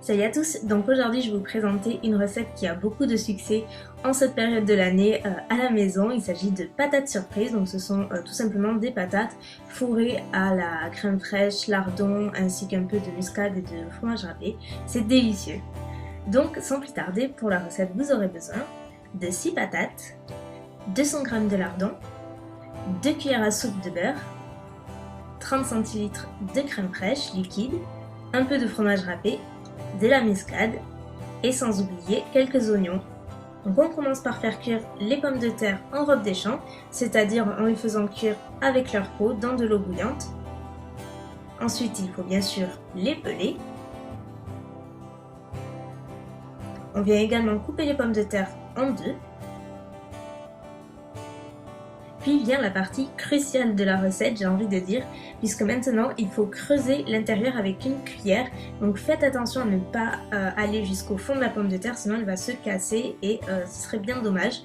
Salut à tous, donc aujourd'hui je vais vous présenter une recette qui a beaucoup de succès en cette période de l'année à la maison. Il s'agit de patates surprises, donc ce sont tout simplement des patates fourrées à la crème fraîche, lardon ainsi qu'un peu de muscade et de fromage râpé. C'est délicieux. Donc sans plus tarder, pour la recette vous aurez besoin de 6 patates, 200 g de lardon, 2 cuillères à soupe de beurre, 30 centilitres de crème fraîche liquide, un peu de fromage râpé, de la muscade et sans oublier quelques oignons. Donc on commence par faire cuire les pommes de terre en robe des champs, c'est-à-dire en les faisant cuire avec leur peau dans de l'eau bouillante. Ensuite il faut bien sûr les peler. On vient également couper les pommes de terre en deux. Puis vient la partie cruciale de la recette, j'ai envie de dire, puisque maintenant il faut creuser l'intérieur avec une cuillère. Donc faites attention à ne pas aller jusqu'au fond de la pomme de terre, sinon elle va se casser et ce serait bien dommage.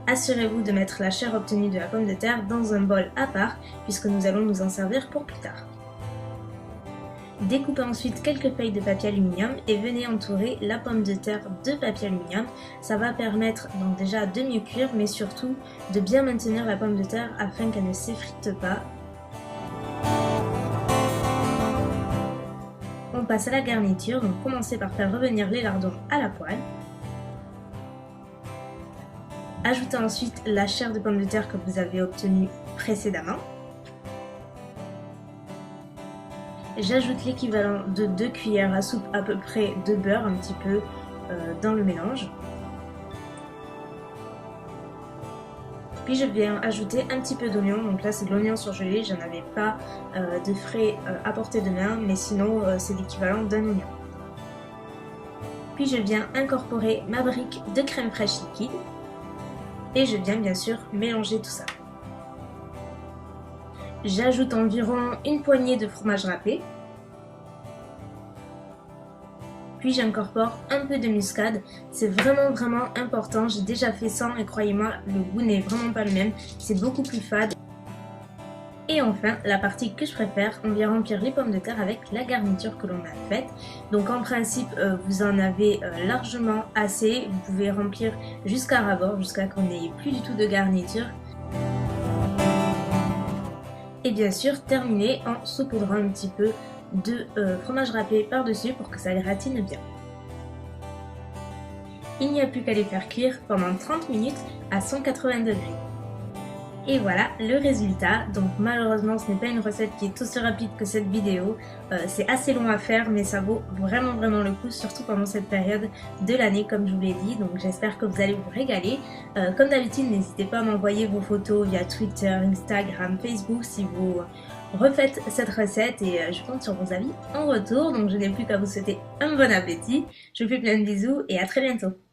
Assurez-vous de mettre la chair obtenue de la pomme de terre dans un bol à part, puisque nous allons nous en servir pour plus tard. Découpez ensuite quelques feuilles de papier aluminium et venez entourer la pomme de terre de papier aluminium. Ça va permettre donc déjà de mieux cuire, mais surtout de bien maintenir la pomme de terre afin qu'elle ne s'effrite pas. On passe à la garniture, donc commencez par faire revenir les lardons à la poêle. Ajoutez ensuite la chair de pomme de terre que vous avez obtenue précédemment. J'ajoute l'équivalent de 2 cuillères à soupe à peu près de beurre, un petit peu dans le mélange. Puis je viens ajouter un petit peu d'oignon, donc là c'est de l'oignon surgelé, je n'avais pas de frais à portée de main, mais sinon c'est l'équivalent d'un oignon. Puis je viens incorporer ma brique de crème fraîche liquide et je viens bien sûr mélanger tout ça. J'ajoute environ une poignée de fromage râpé. Puis j'incorpore un peu de muscade. C'est vraiment important. J'ai déjà fait ça et croyez-moi, le goût n'est vraiment pas le même. C'est beaucoup plus fade. Et enfin, la partie que je préfère, on vient remplir les pommes de terre avec la garniture que l'on a faite. Donc en principe, vous en avez largement assez. Vous pouvez remplir jusqu'à ras-bord, jusqu'à qu'on n'ait plus du tout de garniture. Et bien sûr terminer en saupoudrant un petit peu de fromage râpé par-dessus pour que ça gratine bien. Il n'y a plus qu'à les faire cuire pendant 30 minutes à 180 degrés. Et voilà le résultat. Donc malheureusement ce n'est pas une recette qui est aussi rapide que cette vidéo. C'est assez long à faire mais ça vaut vraiment le coup, surtout pendant cette période de l'année comme je vous l'ai dit. Donc j'espère que vous allez vous régaler. Comme d'habitude n'hésitez pas à m'envoyer vos photos via Twitter, Instagram, Facebook si vous refaites cette recette et je compte sur vos avis en retour. Donc je n'ai plus qu'à vous souhaiter un bon appétit. Je vous fais plein de bisous et à très bientôt.